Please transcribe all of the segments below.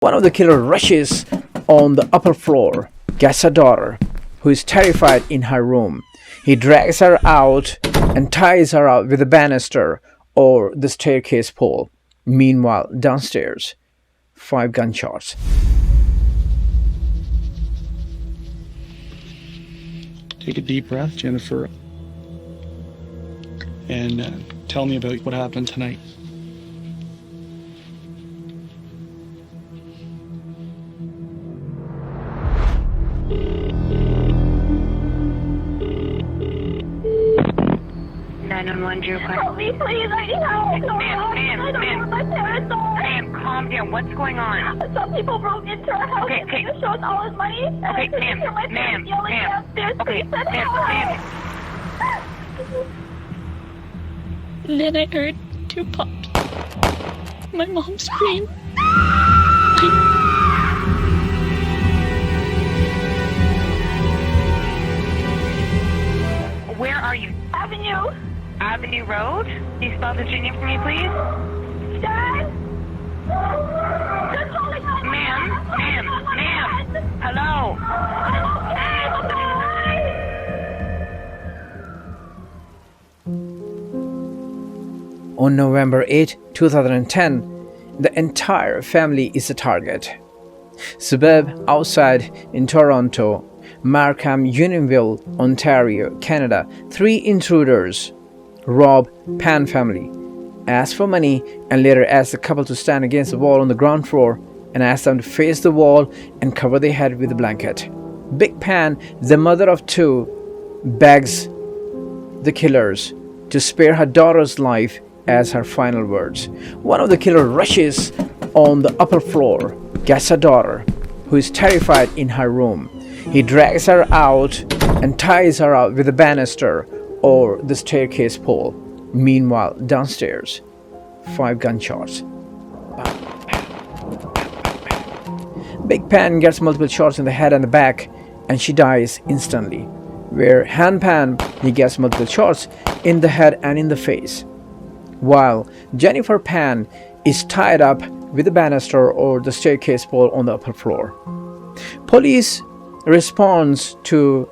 One of the killer rushes on the upper floor, gets her daughter, who is terrified in her room. He drags her out and ties her up with a banister or the staircase pole. Meanwhile, downstairs, 5 gunshots. Take a deep breath, Jennifer, and tell me about what happened tonight. Help me, please. I need help. Ma'am, calm down. What's going on? Some people broke into our house Okay, and okay. showed us all his money. And I couldn't hear my parents yelling downstairs. Okay, Please send ma'am. help. And then I heard 2 pops. My mom screamed. Where are you? Avenue. Avenue Road? Can you spell the street name for me, please? Dad. They're calling my Ma'am. Hello? On November 8, 2010, the entire family is a target. Suburb outside in Toronto, Markham, Unionville, Ontario, Canada, 3 intruders rob Pan family, ask for money, and later ask the couple to stand against the wall on the ground floor and ask them to face the wall and cover their head with a blanket. Big Pan, the mother of 2, begs the killers to spare her daughter's life as her final words. One of the killer rushes on the upper floor, gets her daughter, who is terrified in her room. He drags her out and ties her up with a banister or the staircase pole. Meanwhile, downstairs, 5 gunshots. Big Pan gets multiple shots in the head and the back, and she dies instantly. Where Han Pan, he gets multiple shots in the head and in the face. While Jennifer Pan is tied up with a banister or the staircase pole on the upper floor. Police responds to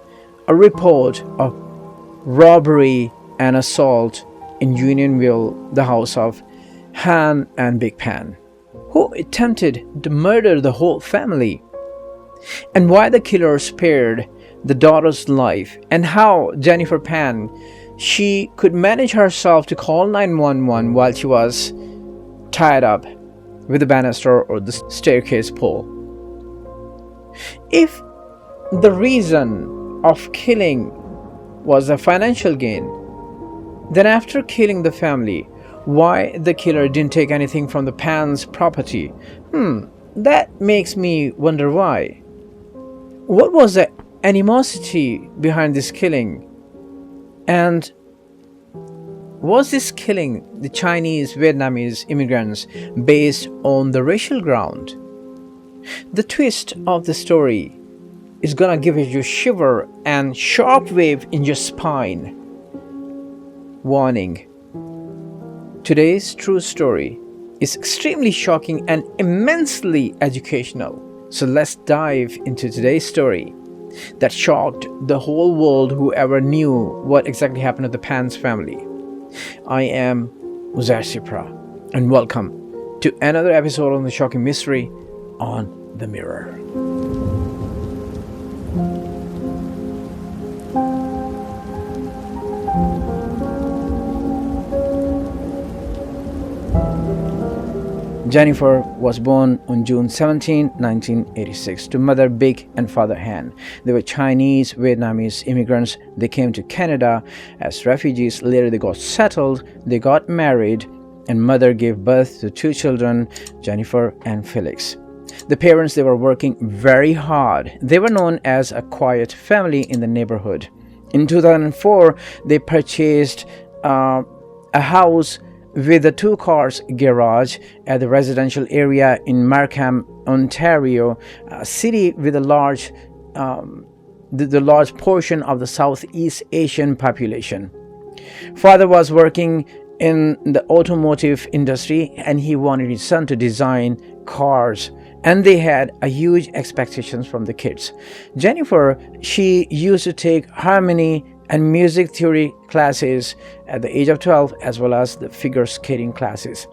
a report of robbery and assault in Unionville, the house of Han and Big Pan, who attempted to murder the whole family, and why the killer spared the daughter's life, and how Jennifer Pan, she could manage herself to call 911 while she was tied up with a banister or the staircase pole. If the reason of killing was a financial gain, then after killing the family, why the killer didn't take anything from the Pan's property? That makes me wonder why. What was the animosity behind this killing? And was this killing the Chinese, Vietnamese immigrants based on the racial ground? The twist of the story is gonna give you a shiver and shockwave in your spine. Warning: today's true story is extremely shocking and immensely educational. So let's dive into today's story that shocked the whole world, whoever knew what exactly happened to the Pan's family. I am Uzair Sipra, and welcome to another episode on the shocking mystery on The Mirror. Jennifer was born on June 17, 1986, to mother Big and father Han. They were Chinese, Vietnamese immigrants. They came to Canada as refugees. Later they got settled, they got married, and mother gave birth to 2 children, Jennifer and Felix. The parents, they were working very hard. They were known as a quiet family in the neighborhood. In 2004, they purchased a house with a 2-car garage at the residential area in Markham, Ontario, a city with a large portion of the Southeast Asian population. Father was working in the automotive industry, and he wanted his son to design cars and they had a huge expectations from the kids. Jennifer, she used to take harmony and music theory classes at the age of 12, as well as the figure skating classes.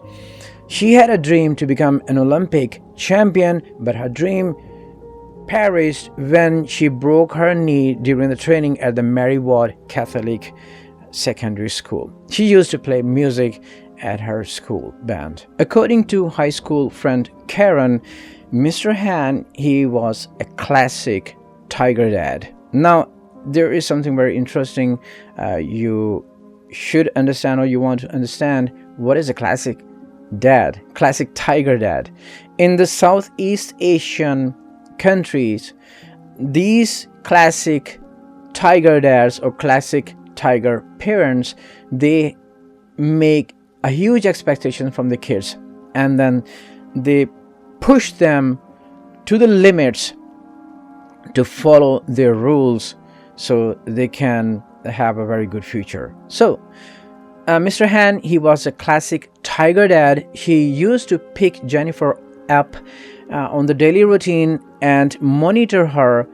She had a dream to become an Olympic champion, but her dream perished when she broke her knee during the training at the Mary Ward Catholic Secondary School. She used to play music at her school band. According to high school friend Karen, Mr. Han, he was a classic tiger dad. Now, there is something very interesting. You should understand, or you want to understand, what is a classic dad, classic tiger dad. In the Southeast Asian countries, these classic tiger dads or classic tiger parents, they make a huge expectation from the kids, and then they push them to the limits to follow their rules so they can have a very good future. So Mr. Han, he was a classic tiger dad. He used to pick Jennifer up on the daily routine and monitor her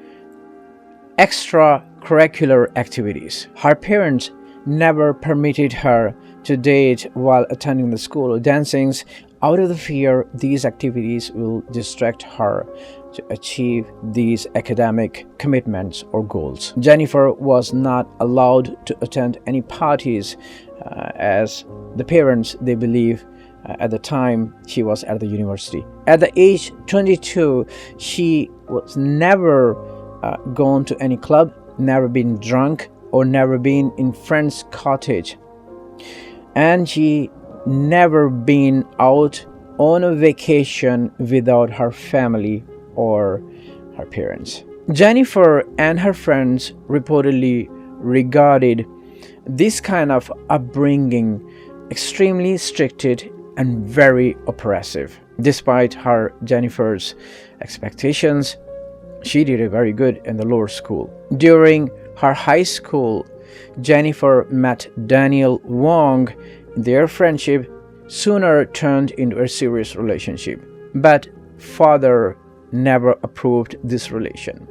extracurricular activities. Her parents never permitted her to date while attending the school dancings, out of the fear these activities will distract her to achieve these academic commitments or goals. Jennifer was not allowed to attend any parties as the parents, they believe at the time she was at the university. At the age 22, she was never gone to any club, never been drunk, or never been in friend's cottage, and she never been out on a vacation without her family or her parents. Jennifer and her friends reportedly regarded this kind of upbringing extremely stricted and very oppressive. Despite Jennifer's expectations, she did very good in the lower school. During her high school, Jennifer met Daniel Wong. Their friendship sooner turned into a serious relationship, but father never approved this relation.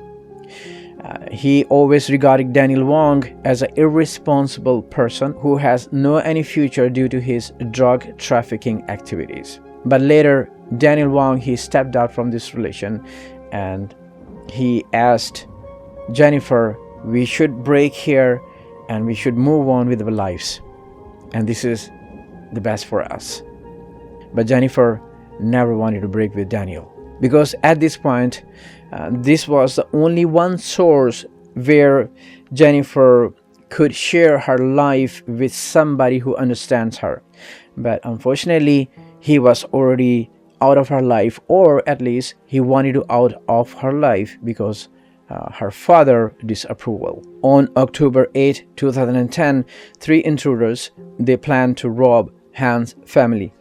He always regarded Daniel Wong as an irresponsible person who has no any future due to his drug trafficking activities. But later, Daniel Wong, he stepped out from this relation and he asked Jennifer, we should break here and we should move on with our lives, and this is the best for us. But Jennifer never wanted to break with Daniel, because at this point this was the only one source where Jennifer could share her life with somebody who understands her. But unfortunately, he was already out of her life, or at least he wanted to out of her life because her father disapproval. On October 8, 2010, three intruders, they planned to rob Han's family.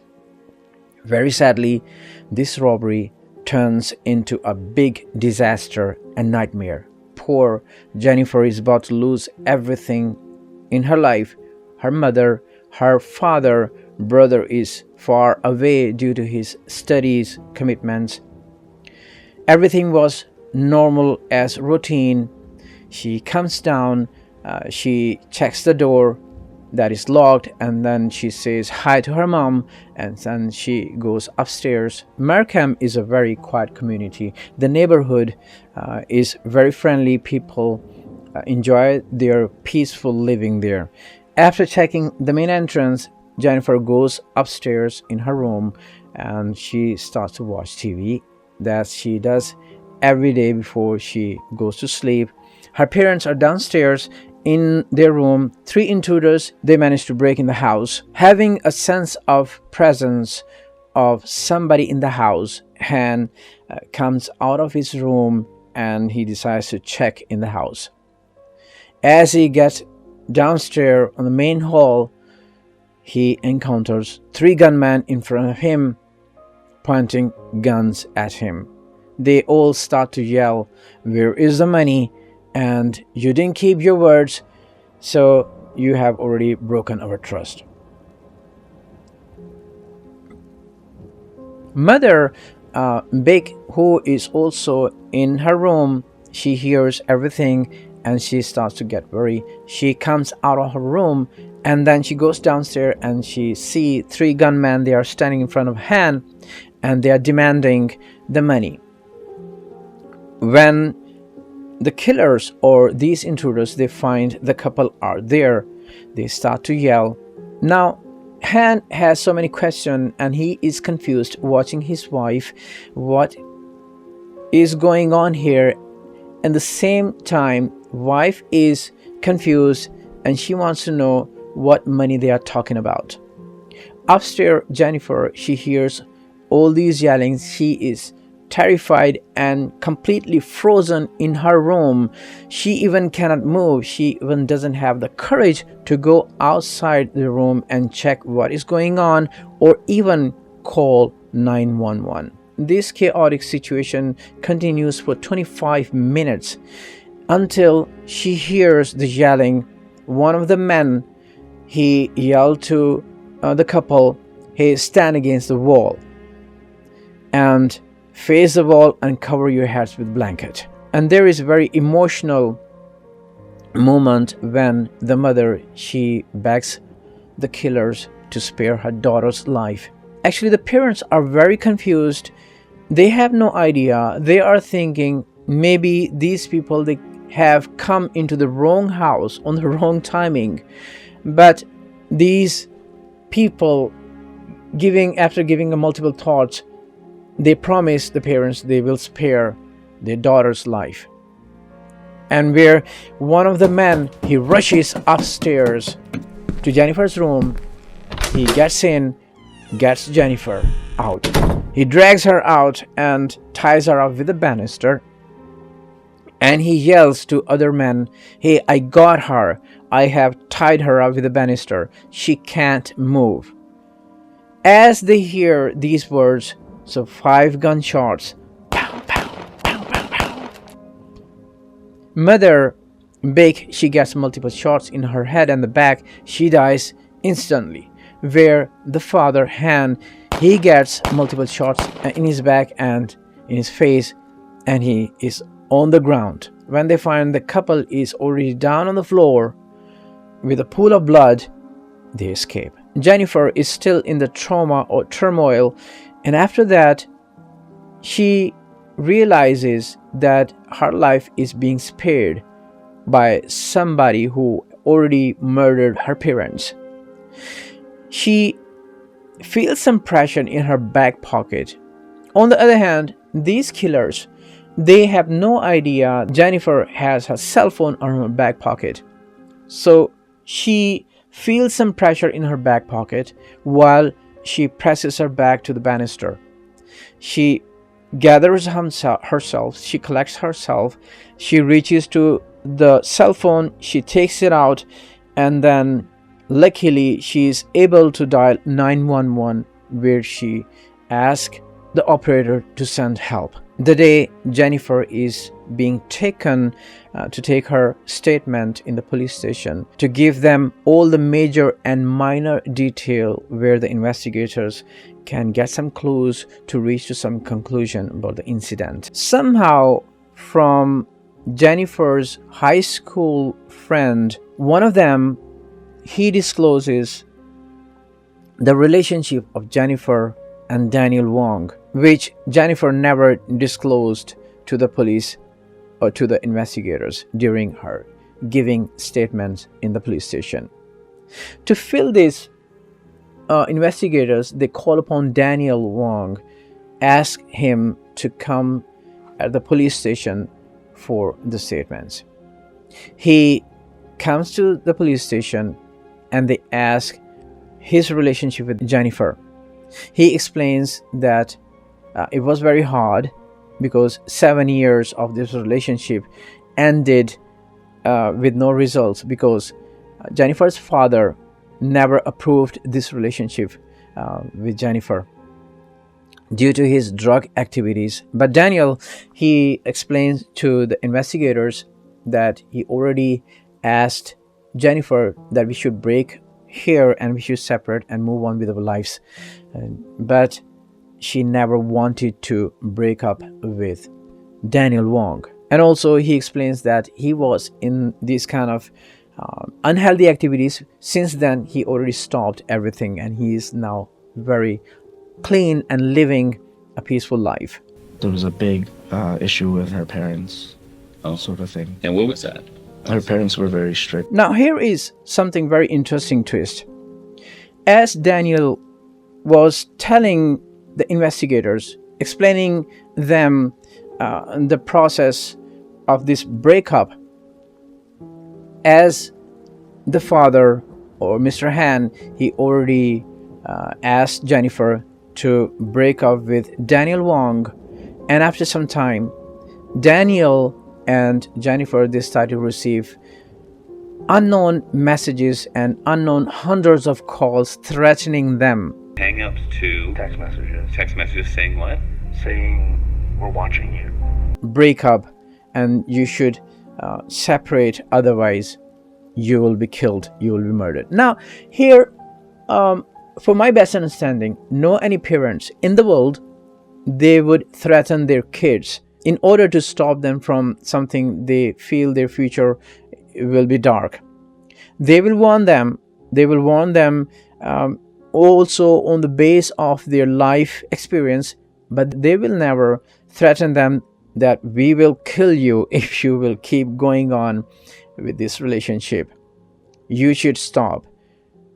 Very sadly, this robbery turns into a big disaster and nightmare. Poor Jennifer is about to lose everything in her life. Her mother, her father, brother is far away due to his studies, commitments. Everything was normal as routine. She comes down, she checks the door that is locked, and then she says hi to her mom, and then she goes upstairs. Markham is a very quiet community. The neighborhood is very friendly. People enjoy their peaceful living there. After checking the main entrance, Jennifer goes upstairs in her room and she starts to watch TV. That she does every day before she goes to sleep. Her parents are downstairs in their room. Three intruders, they managed to break in the house. Having a sense of presence of somebody in the house, Han comes out of his room and he decides to check in the house. As he gets downstairs on the main hall, he encounters three gunmen in front of him, pointing guns at him. They all start to yell, "Where is the money? And you didn't keep your words, so you have already broken our trust." Mother Beck, who is also in her room, she hears everything and she starts to get worried. She comes out of her room and then she goes downstairs and she see 3 gunmen. They are standing in front of Han and they are demanding the money. When the killers or these intruders, they find the couple are there, they start to yell. Now Han has so many questions and he is confused watching his wife. What is going on here? At the same time, wife is confused and she wants to know what money they are talking about. Upstairs, Jennifer, she hears all these yelling. She is terrified and completely frozen in her room. She even cannot move. She even doesn't have the courage to go outside the room and check what is going on or even call 911. This chaotic situation continues for 25 minutes until she hears the yelling. One of the men, he yelled to the couple, hey, stand against the wall and face the wall and cover your heads with blanket. And there is a very emotional moment when the mother, she begs the killers to spare her daughter's life. Actually, the parents are very confused. They have no idea. They are thinking maybe these people, they have come into the wrong house on the wrong timing. But these people, after giving a multiple thoughts, they promise the parents they will spare their daughter's life. And where one of the men, he rushes upstairs to Jennifer's room, he gets in, gets Jennifer out. He drags her out and ties her up with a banister. And he yells to other men, hey, I got her. I have tied her up with a banister. She can't move. As they hear these words, so 5 gunshots. Pow, pow, pow, pow, pow. Mother, Beck, she gets multiple shots in her head and the back. She dies instantly. Where the father, Han, he gets multiple shots in his back and in his face, and he is on the ground. When they find the couple is already down on the floor with a pool of blood, they escape. Jennifer is still in the trauma or turmoil, and after that she realizes that her life is being spared by somebody who already murdered her parents. She feels some pressure in her back pocket. On the other hand, these killers, they have no idea Jennifer has her cell phone on her back pocket. So she feels some pressure in her back pocket while she presses her back to the banister. She gathers herself, she collects herself, she reaches to the cell phone, she takes it out, and then luckily she is able to dial 911, where she asks the operator to send help. The day Jennifer is being taken to take her statement in the police station, to give them all the major and minor detail where the investigators can get some clues to reach to some conclusion about the incident. Somehow, from Jennifer's high school friend, one of them, he discloses the relationship of Jennifer and Daniel Wong, which Jennifer never disclosed to the police or to the investigators during her giving statements in the police station. To fill this, investigators, they call upon Daniel Wong, ask him to come at the police station for the statements. He comes to the police station and they ask his relationship with Jennifer. He explains that it was very hard because 7 years of this relationship ended with no results because Jennifer's father never approved this relationship with Jennifer due to his drug activities. But Daniel, he explains to the investigators that he already asked Jennifer that we should break here and we should separate and move on with our lives. But she never wanted to break up with Daniel Wong. And also he explains that he was in these kind of unhealthy activities. Since then he already stopped everything and he is now very clean and living a peaceful life. There was a big issue with her parents, sort of thing. And what was that? Her parents were very strict. Now here is something very interesting twist. As Daniel was telling the investigators, explaining them the process of this breakup, as the father or Mr. Han, he already asked Jennifer to break up with Daniel Wong, and after some time Daniel and Jennifer, they started to receive unknown messages and unknown hundreds of calls threatening them. Hang-ups to Text messages. text messages saying what? Saying, we're watching you. Break up and you should separate, otherwise you will be killed, you will be murdered. Now here, for my best understanding, no any parents in the world, they would threaten their kids in order to stop them from something they feel their future will be dark. They will warn them. They will warn them also on the base of their life experience, but they will never threaten them that we will kill you if you will keep going on with this relationship. You should stop.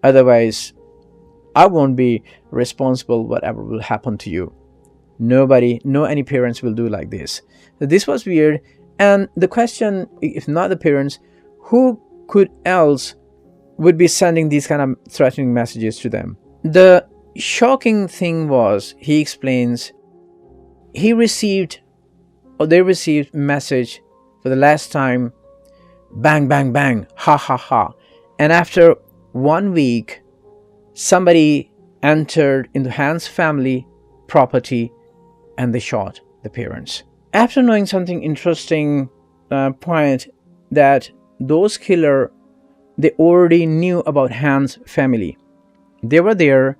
Otherwise, I won't be responsible whatever will happen to you. Nobody, no any parents will do like this. So this was weird. And the question, if not the parents, who could else would be sending these kind of threatening messages to them? The shocking thing was, he explains, they received message for the last time, bang, bang, bang, ha, ha, ha. And after 1 week, somebody entered into Han's family property and they shot the parents. After knowing something interesting point, that those killer, they already knew about Han's family. They were there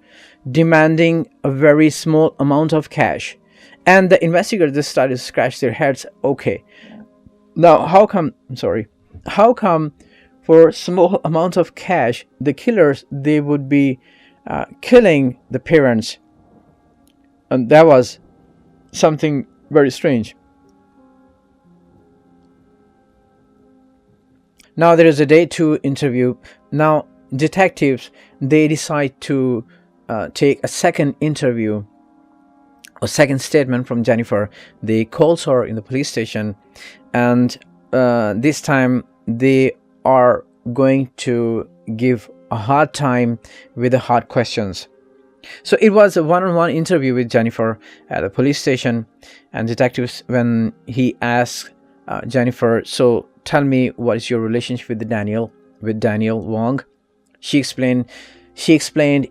demanding a very small amount of cash, and the investigators just started to scratch their heads. Okay, now how come for a small amount of cash the killers, they would be killing the parents? And that was something very strange. Now there is a day 2 interview. Now detectives, they decide to take a second interview, a second statement from Jennifer. They calls her in the police station, and this time they are going to give a hard time with the hard questions. So it was a one-on-one interview with Jennifer at the police station, and detectives, when he asked Jennifer, so tell me, what is your relationship with Daniel Wong? She explained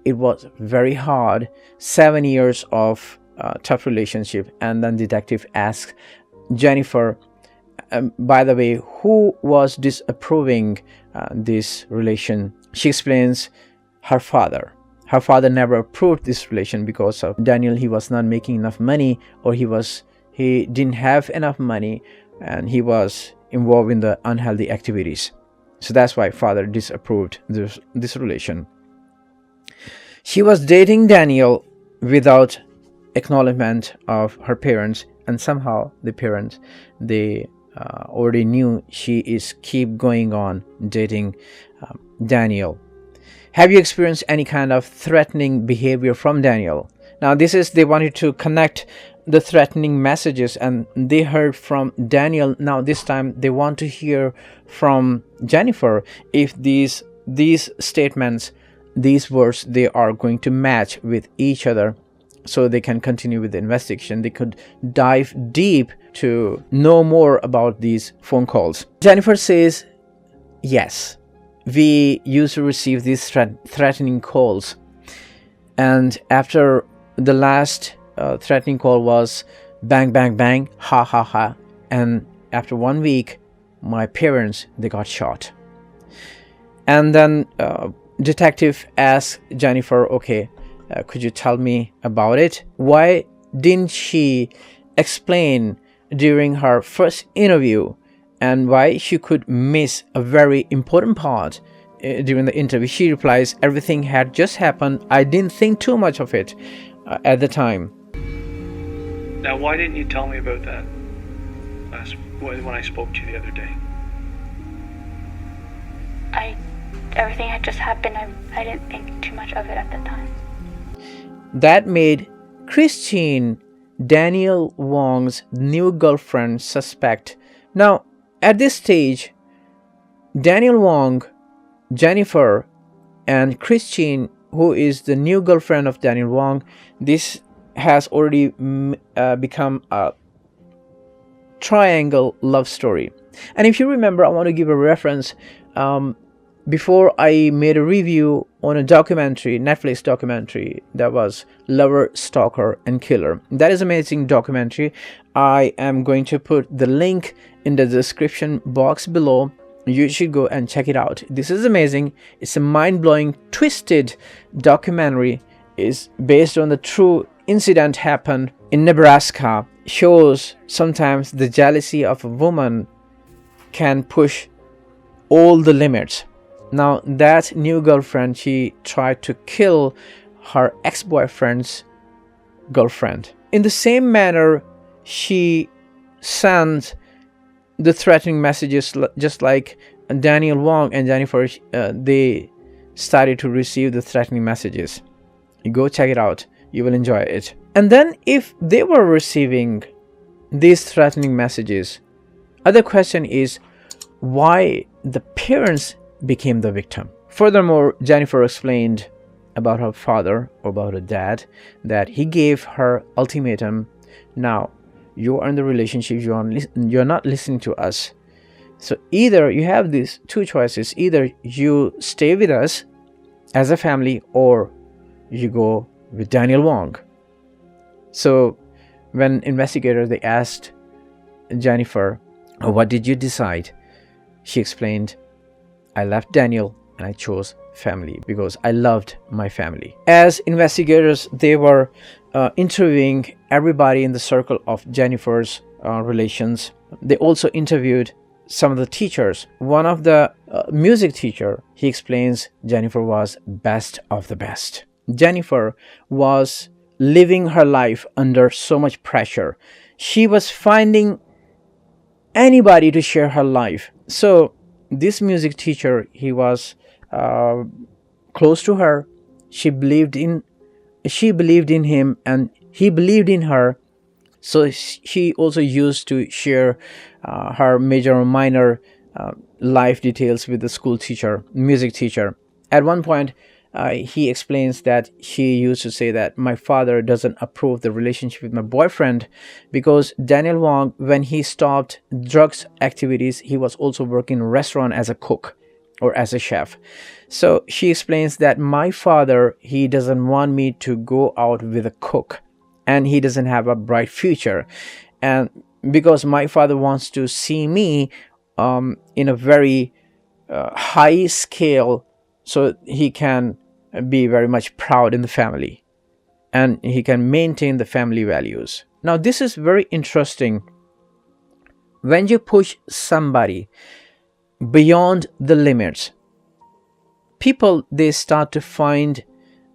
it was very hard, 7 years of tough relationship. And then detective asked Jennifer, by the way, who was disapproving this relation? She explains her father. Her father never approved this relation because of Daniel. He was not making enough money, or he didn't have enough money, and he was involved in the unhealthy activities. So that's why father disapproved this relation. She was dating Daniel without acknowledgement of her parents, and somehow the parents, they already knew she is keep going on dating Daniel. Have you experienced any kind of threatening behavior from Daniel? Now they wanted to connect the threatening messages, and they heard from Daniel. Now this time they want to hear from Jennifer if these statements, these words, they are going to match with each other, so they can continue with the investigation. They could dive deep to know more about these phone calls. Jennifer says, yes, we used to receive these threatening calls, and after the last threatening call was bang, bang, bang, ha, ha, ha, and after 1 week my parents, they got shot. And then detective asked Jennifer, okay, could you tell me about it? Why didn't she explain during her first interview, and why she could miss a very important part during the interview? She replies, everything had just happened. I didn't think too much of it at the time. Now, why didn't you tell me about that when I spoke to you the other day? Everything had just happened. I didn't think too much of it at the time. That made Christine, Daniel Wong's new girlfriend, suspect. Now, at this stage, Daniel Wong, Jennifer, and Christine, who is the new girlfriend of Daniel Wong, this has already become a triangle love story. And if you remember, I want to give a reference. Before I made a review on a documentary, Netflix documentary, that was Lover, Stalker, and Killer. That is an amazing documentary. I am going to put the link in the description box below. You should go and check it out. This is amazing. It's a mind-blowing, twisted documentary. It's based on the true incident happened in Nebraska. Shows sometimes the jealousy of a woman can push all the limits. Now, that new girlfriend, she tried to kill her ex-boyfriend's girlfriend. In the same manner, she sent the threatening messages, just like Daniel Wong and Jennifer, they started to receive the threatening messages. You go check it out. You will enjoy it. And then if they were receiving these threatening messages, other question is why the parents became the victim. Furthermore, Jennifer explained about her father, or about her dad, that he gave her ultimatum. Now, you are in the relationship, you're not listening to us. So either you have these two choices. Either you stay with us as a family, or you go with Daniel Wong. So when investigators, they asked Jennifer, what did you decide? She explained, I left Daniel and I chose family because I loved my family. As investigators, they were interviewing everybody in the circle of Jennifer's relations. They also interviewed some of the teachers. One of the music teacher, he explains Jennifer was best of the best. Jennifer was living her life under so much pressure. She was finding anybody to share her life. So this music teacher, he was close to her. She believed in him and he believed in her. So she also used to share her major or minor life details with the school teacher, music teacher. At one point, he explains that she used to say that my father doesn't approve the relationship with my boyfriend because Daniel Wong, when he stopped drugs activities, he was also working in a restaurant as a cook or as a chef. So she explains that my father, he doesn't want me to go out with a cook, and he doesn't have a bright future. And because my father wants to see me in a very high scale, so he can be very much proud in the family and he can maintain the family values. Now, this is very interesting. When you push somebody beyond the limits, people, they start to find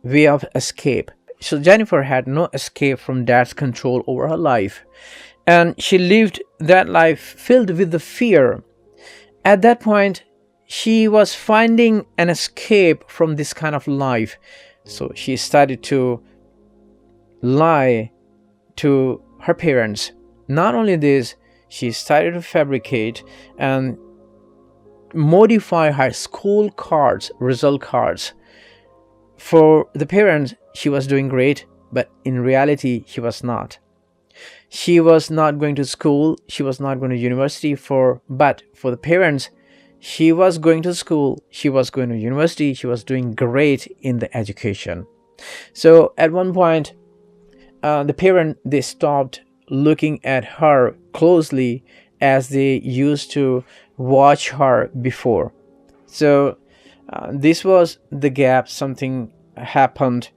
way of escape. So Jennifer had no escape from dad's control over her life, and she lived that life filled with the fear. At that point, she was finding an escape from this kind of life. So she started to lie to her parents. Not only this, she started to fabricate and modify her school cards, result cards. For the parents, she was doing great, but in reality, she was not. She was not going to school, she was not going to university, but for the parents, she was going to school, she was going to university, she was doing great in the education. So at one point, the parent, they stopped looking at her closely as they used to watch her before. So this was the gap. Something happened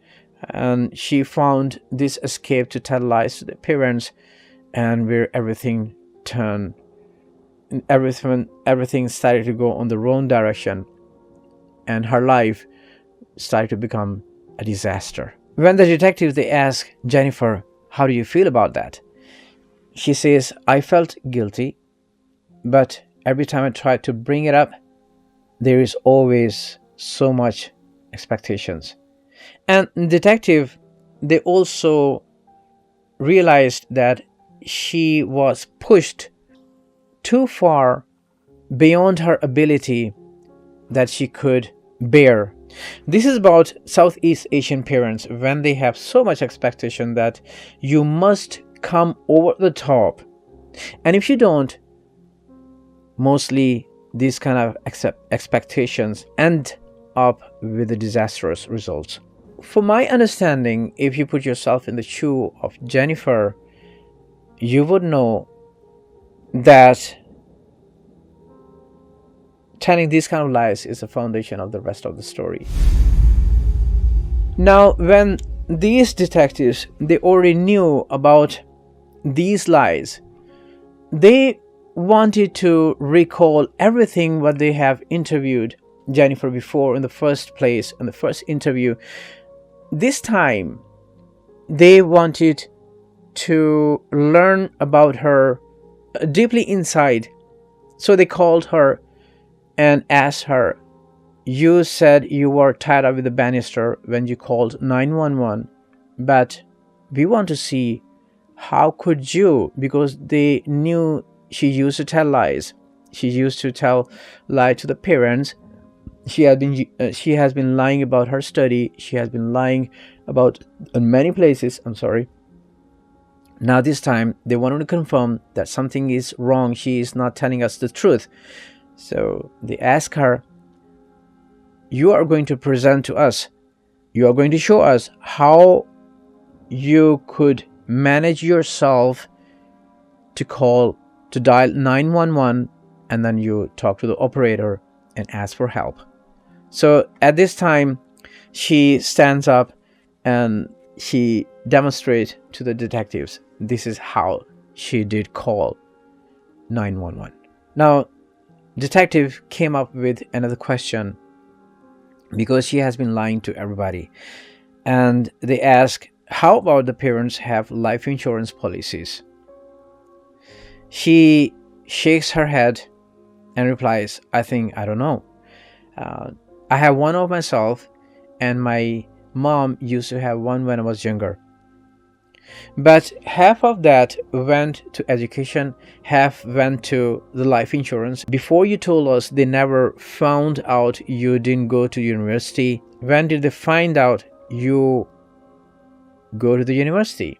and she found this escape to tell lies to the parents, and where everything turned, everything started to go on the wrong direction, and her life started to become a disaster. When the detectives, they ask Jennifer, how do you feel about that? She says, I felt guilty, but every time I tried to bring it up, there is always so much expectations. And detective, they also realized that she was pushed too far beyond her ability that she could bear. This is about Southeast Asian parents when they have so much expectation that you must come over the top, and if you don't, mostly these kind of expectations end up with the disastrous results. For my understanding, if you put yourself in the shoe of Jennifer, you would know that telling these kind of lies is the foundation of the rest of the story. Now, when these detectives, they already knew about these lies, they wanted to recall everything what they have interviewed Jennifer before in the first place, in the first interview. This time, they wanted to learn about her deeply inside. So they called her and asked her, you said you were tied up with the banister when you called 911, but we want to see how could you, because they knew she used to tell lies. She used to tell lie to the parents. She has been lying about her study. She has been lying about in many places. I'm sorry. Now this time they wanted to confirm that something is wrong. She is not telling us the truth. So they ask her, you are going to present to us, you are going to show us how you could manage yourself to dial 911, and then you talk to the operator and ask for help. So at this time, she stands up and she demonstrates to the detectives this is how she did call 911. Now, detective came up with another question, because she has been lying to everybody, and they ask, how about the parents have life insurance policies? She shakes her head and replies, I don't know. I have one of myself, and my mom used to have one when I was younger. But half of that went to education, half went to the life insurance. Before you told us they never found out you didn't go to university. When did they find out you go to the university?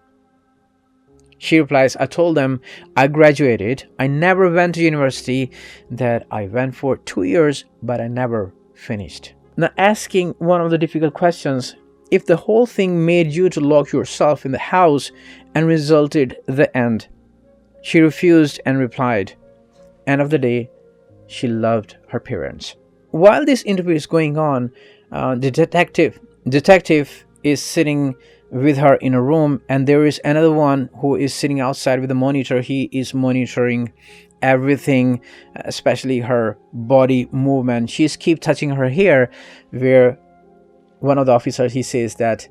She replies, I told them I graduated. I never went to university, that I went for 2 years, but I never finished. Now, asking one of the difficult questions, if the whole thing made you to lock yourself in the house and resulted the end. She refused and replied, end of the day, she loved her parents. While this interview is going on, the detective is sitting with her in a room, and there is another one who is sitting outside with a monitor. He is monitoring everything, especially her body movement. She's keep touching her hair, where one of the officers, he says that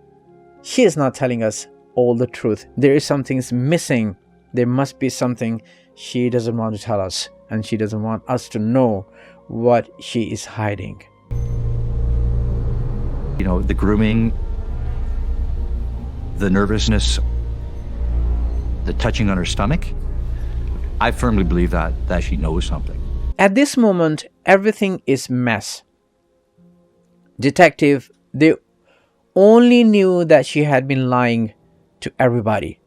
she is not telling us all the truth. There is something missing. There must be something she doesn't want to tell us, and she doesn't want us to know what she is hiding. You know, the grooming, the nervousness, the touching on her stomach, I firmly believe that she knows something. At this moment, everything is mess. Detective, they only knew that she had been lying to everybody.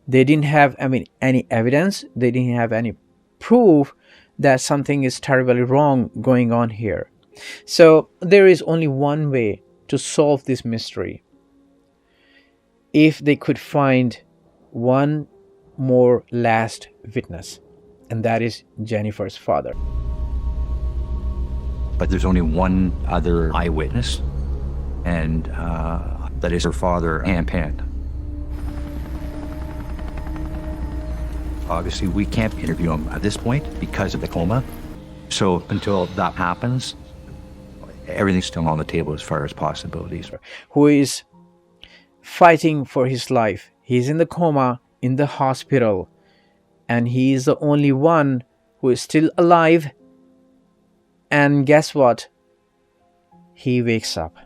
They didn't have any evidence. They didn't have any proof that something is terribly wrong going on here. So there is only one way to solve this mystery. If they could find one more last witness, and that is Jennifer's father. But there's only one other eyewitness, and that is her father and Pan. Obviously, we can't interview him at this point because of the coma. So until that happens, everything's still on the table as far as possibilities. Who is fighting for his life. He's in the coma in the hospital, and he is the only one who is still alive. And guess what? He wakes up.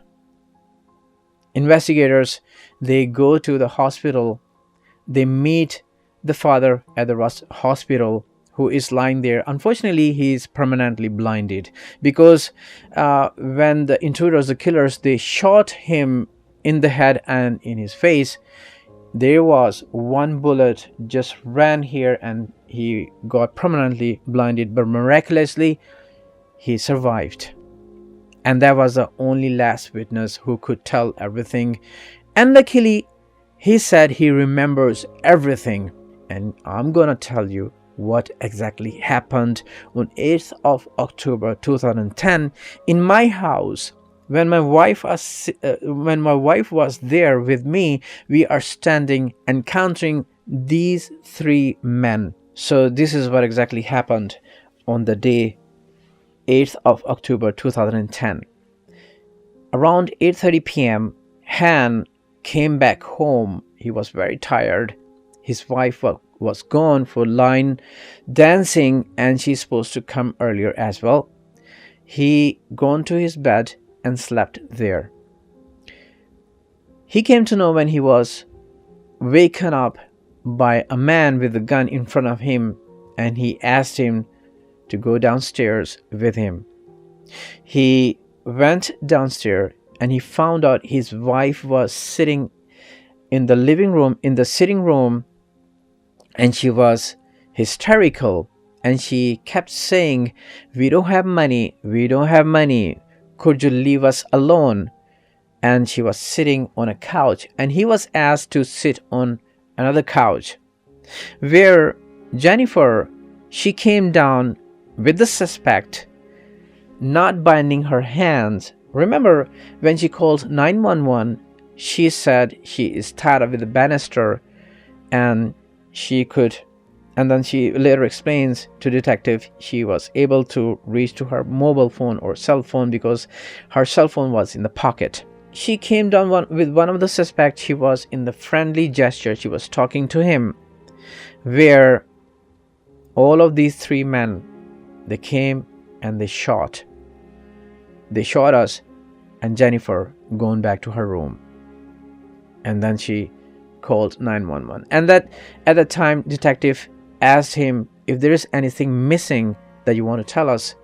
Investigators, they go to the hospital. They meet the father at the hospital, who is lying there. Unfortunately, he is permanently blinded because when the intruders, the killers, they shot him in the head and in his face, there was one bullet just ran here and he got permanently blinded, but miraculously he survived. And that was the only last witness who could tell everything. And luckily, he said he remembers everything. And I'm gonna tell you what exactly happened on 8th of October 2010 in my house. When my wife was there with me, we are standing and counting these three men. So this is what exactly happened on the day 8th of October 2010. Around 8:30 p.m., Han came back home. He was very tired. His wife was gone for line dancing, and she's supposed to come earlier as well. He gone to his bed and slept there. He came to know when he was waken up by a man with a gun in front of him, and he asked him to go downstairs with him. He went downstairs and he found out his wife was sitting in the living room, in the sitting room, and she was hysterical, and she kept saying, "We don't have money, we don't have money. Could you leave us alone?" And she was sitting on a couch, and he was asked to sit on another couch, where Jennifer, she came down with the suspect, not binding her hands. Remember, when she called 911, she said she is tied up with the banister, and then she later explains to detective she was able to reach to her mobile phone or cell phone because her cell phone was in the pocket. She came down with one of the suspects. She was in the friendly gesture. She was talking to him, where all of these three men, they came and they shot. They shot us and Jennifer going back to her room. And then she called 911. And that at the time, detective asked him if there is anything missing that you want to tell us.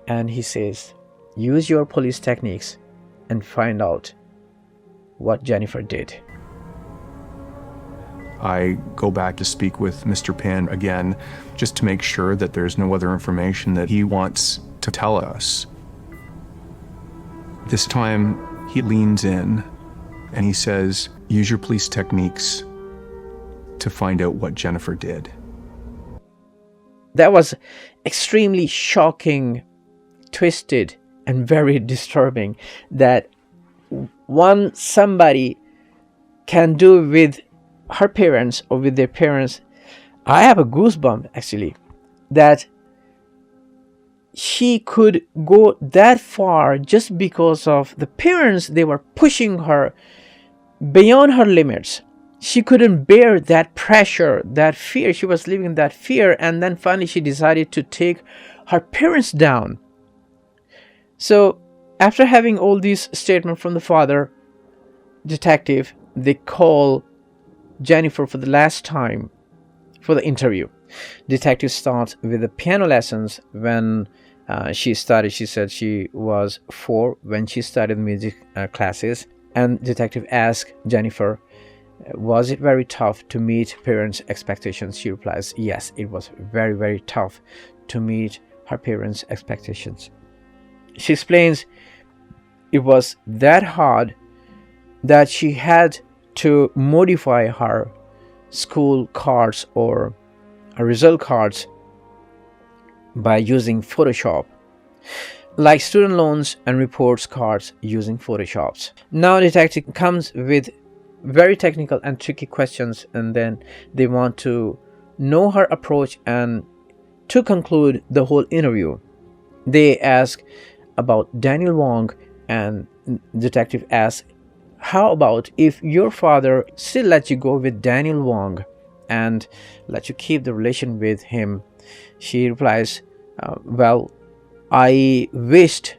And he says, use your police techniques and find out what Jennifer did. I go back to speak with Mr. Pan again, just to make sure that there's no other information that he wants to tell us. This time, he leans in and he says, use your police techniques to find out what Jennifer did. That was extremely shocking, twisted, and very disturbing that somebody can do with her parents or with their parents. I have a goosebump actually, that she could go that far just because of the parents. They were pushing her beyond her limits. She couldn't bear that pressure, that fear. She was living in that fear, and then finally she decided to take her parents down. So after having all these statements from the father, detective, they call Jennifer for the last time for the interview. Detective starts with the piano lessons. When she started, she said she was 4 when she started music classes. And detective asked Jennifer, was it very tough to meet parents' expectations? She replies, yes, it was very, very tough to meet her parents' expectations. She explains it was that hard that she had to modify her school cards or her result cards by using Photoshop. like student loans and reports cards using Photoshops. Now detective comes with very technical and tricky questions, and then they want to know her approach. And to conclude the whole interview, they ask about Daniel Wong, and detective asks, how about if your father still let you go with Daniel Wong and let you keep the relation with him? She replies, well, I wished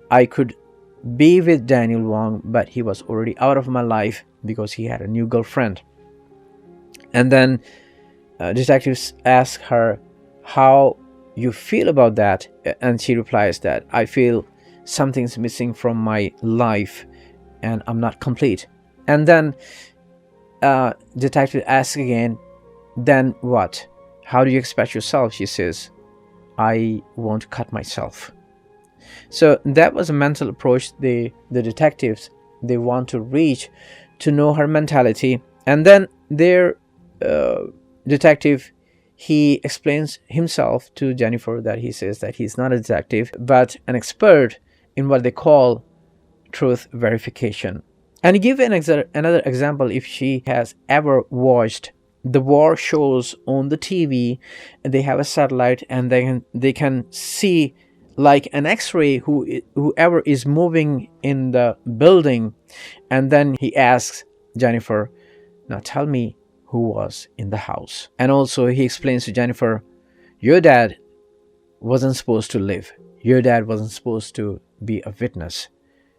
I could be with Daniel Wong, but he was already out of my life because he had a new girlfriend. And then detectives ask her how you feel about that, and she replies that I feel something's missing from my life and I'm not complete. And then detective asks again, then what? How do you express yourself? She says, I won't cut myself. So that was a mental approach the detectives, they want to reach to know her mentality. And then their detective, he explains himself to Jennifer, that he says that he's not a detective but an expert in what they call truth verification. And he gives another example. If she has ever watched the war shows on the TV, they have a satellite and they can see like an x-ray whoever is moving in the building. And then he asks Jennifer, now tell me who was in the house. And also he explains to Jennifer, your dad wasn't supposed to live. Your dad wasn't supposed to be a witness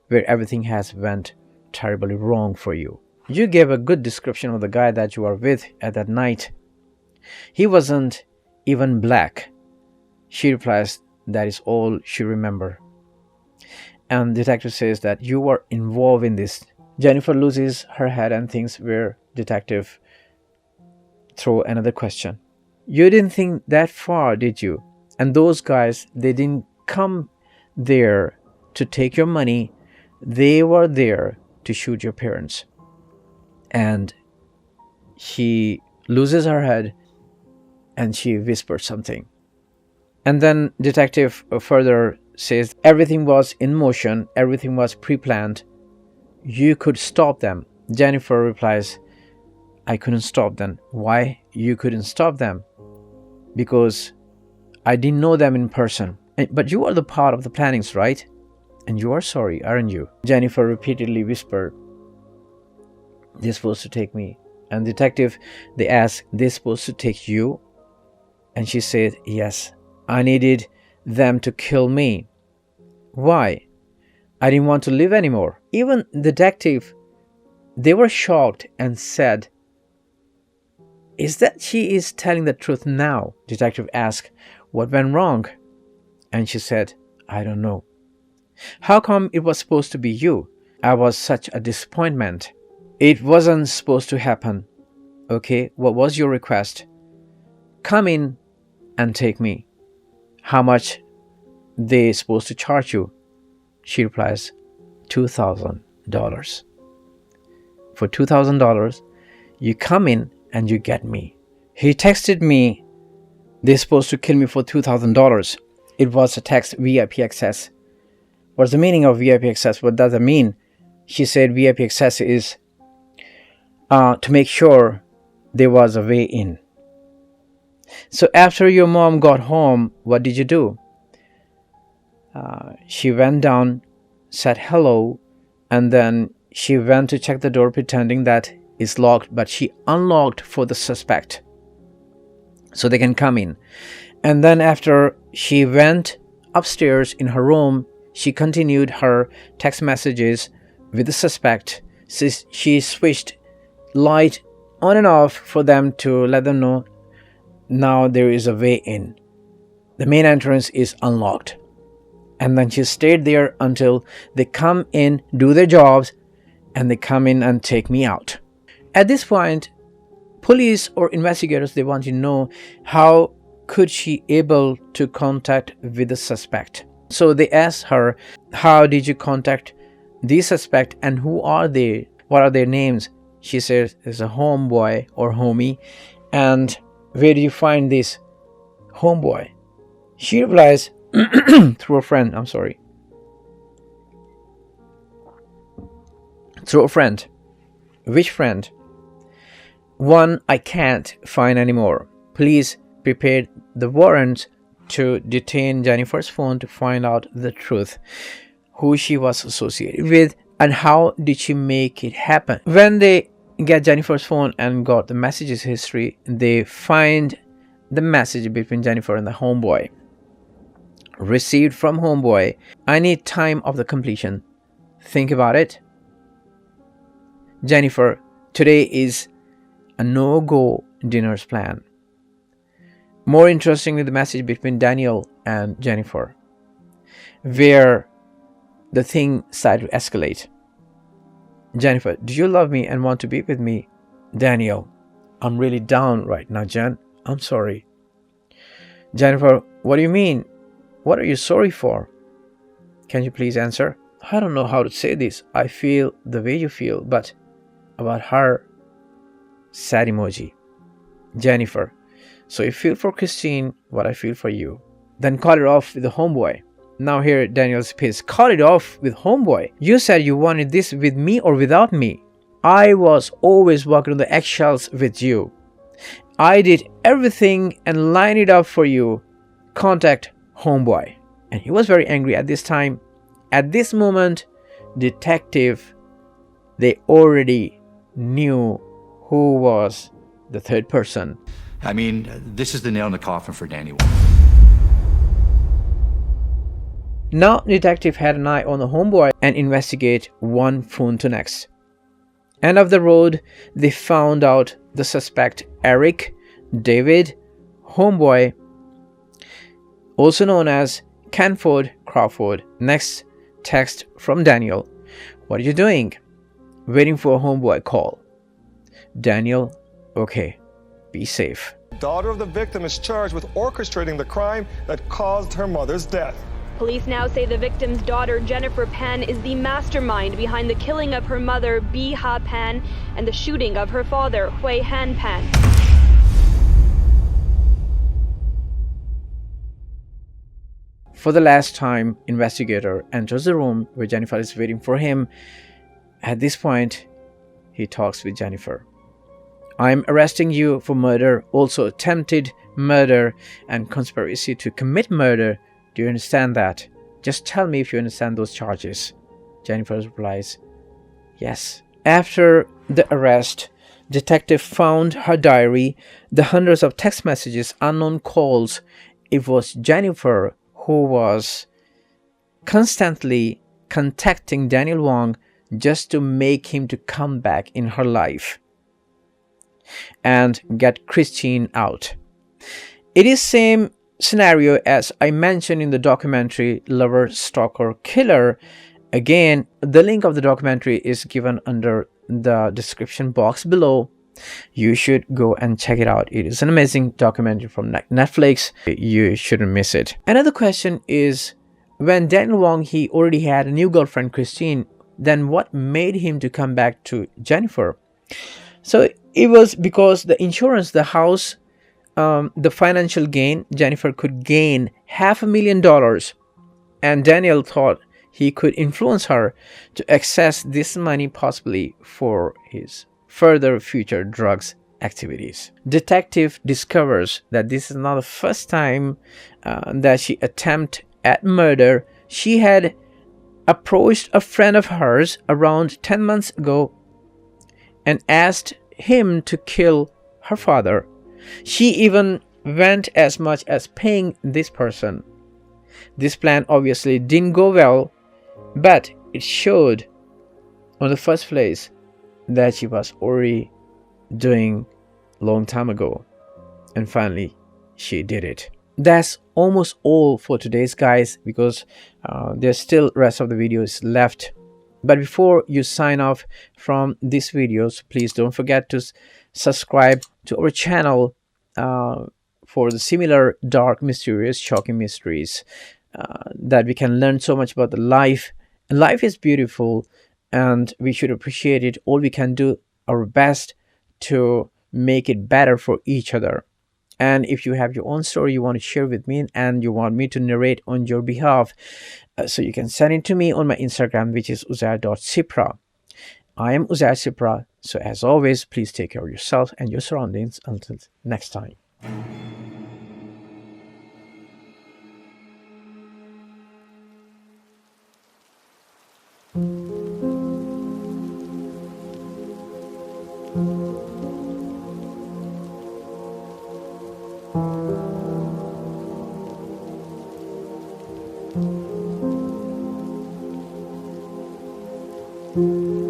where everything has went terribly wrong for you. You gave a good description of the guy that you were with at that night. He wasn't even black. She replies that is all she remembers. And the detective says that you were involved in this. Jennifer loses her head and thinks where detective throw another question. You didn't think that far, did you? And those guys, they didn't come there to take your money. They were there to shoot your parents. And she loses her head and she whispers something. And then detective further says everything was in motion, everything was pre-planned. You could stop them. Jennifer replies, I couldn't stop them. Why you couldn't stop them? Because I didn't know them in person. But you are the part of the plannings, right? And you are sorry, aren't you? Jennifer repeatedly whispered, they're supposed to take me. And detective, they ask, they're supposed to take you? And she said, yes, I needed them to kill me. Why? I didn't want to live anymore. Even detective, they were shocked and said, is that she is telling the truth now? Detective asked, what went wrong? And she said, I don't know. How come it was supposed to be you? I was such a disappointment. It wasn't supposed to happen. Okay, what was your request? Come in and take me. How much they supposed to charge you? She replies, $2,000. For $2,000, you come in and you get me. He texted me, they're supposed to kill me for $2,000. It was a text, VIP access. What's the meaning of VIP access? What does it mean? She said VIP access is to make sure there was a way in. So after your mom got home, what did you do? She went down, said hello, and then she went to check the door pretending that it's locked, but she unlocked for the suspect so they can come in. And then after she went upstairs in her room, she continued her text messages with the suspect. She switched light on and off for them to let them know now there is a way in. The main entrance is unlocked. And then she stayed there until they come in, do their jobs, and they come in and take me out. At this point, police or investigators, they want to know how could she able to contact with the suspect. So they asked her, how did you contact the suspect and who are they? What are their names? She says, there's a homeboy or homie. And where do you find this homeboy? She replies, through a friend. I'm sorry. Through a friend. Which friend? One I can't find anymore. Please prepare the warrant to detain Jennifer's phone to find out the truth, who she was associated with, and how did she make it happen. When they get Jennifer's phone and got the messages history, they find the message between Jennifer and the homeboy. Received from homeboy. I need time of the completion. Think about it. Jennifer, today is a no-go dinner's plan. More interestingly, the message between Daniel and Jennifer, where the thing started to escalate. Jennifer, do you love me and want to be with me? Daniel, I'm really down right now, Jen. I'm sorry. Jennifer, what do you mean? What are you sorry for? Can you please answer? I don't know how to say this. I feel the way you feel, but about her. Sad emoji. Jennifer, so you feel for Christine what I feel for you. Then call it off with the homeboy. Now here Daniel's pissed. Call it off with homeboy. You said you wanted this with me or without me. I was always walking on the eggshells with you. I did everything and lined it up for you. Contact homeboy. And he was very angry at this time. At this moment, detective, they already knew who was the third person. I mean, this is the nail in the coffin for Danny. Now detective had an eye on the homeboy and investigate one phone to next. End of the road, they found out the suspect Eric, David, homeboy, also known as Canford Crawford. Next text from Daniel. What are you doing? Waiting for a homeboy call. Daniel, okay, be safe. Daughter of the victim is charged with orchestrating the crime that caused her mother's death. Police now say the victim's daughter, Jennifer Pan, is the mastermind behind the killing of her mother, Bee Ha Pan, and the shooting of her father, Hui Han Pan. For the last time, investigator enters the room where Jennifer is waiting for him. At this point, he talks with Jennifer. I'm arresting you for murder, also attempted murder and conspiracy to commit murder. Do you understand that? Just tell me if you understand those charges. Jennifer replies, yes. After the arrest, detective found her diary, the hundreds of text messages, unknown calls. It was Jennifer who was constantly contacting Daniel Wong just to make him to come back in her life and get Christine out. It is same scenario as I mentioned in the documentary Lover, Stalker, Killer. Again, the link of the documentary is given under the description box below. You should go and check it out. It is an amazing documentary from Netflix. You shouldn't miss it. Another question is, when Daniel Wong, he already had a new girlfriend, Christine, then what made him to come back to Jennifer? So it was because the insurance, the house, the financial gain, Jennifer could gain $500,000, and Daniel thought he could influence her to access this money possibly for his further future drugs activities. Detective discovers that this is not the first time that she attempted at murder. She had approached a friend of hers around 10 months ago and asked him to kill her father. She even went as much as paying this person. This plan obviously didn't go well, but it showed on the first place that she was already doing long time ago, and finally she did it. That's almost all for today's, guys, because there's still rest of the videos left. But before you sign off from these videos, please don't forget to subscribe to our channel for the similar dark, mysterious, shocking mysteries that we can learn so much about the life. And life is beautiful, and we should appreciate it. All we can do our best to make it better for each other. And if you have your own story you want to share with me and you want me to narrate on your behalf, so you can send it to me on my Instagram, which is uzair.cipra. I am Uzair Cipra. So as always, please take care of yourself and your surroundings. Until next time. Thank you.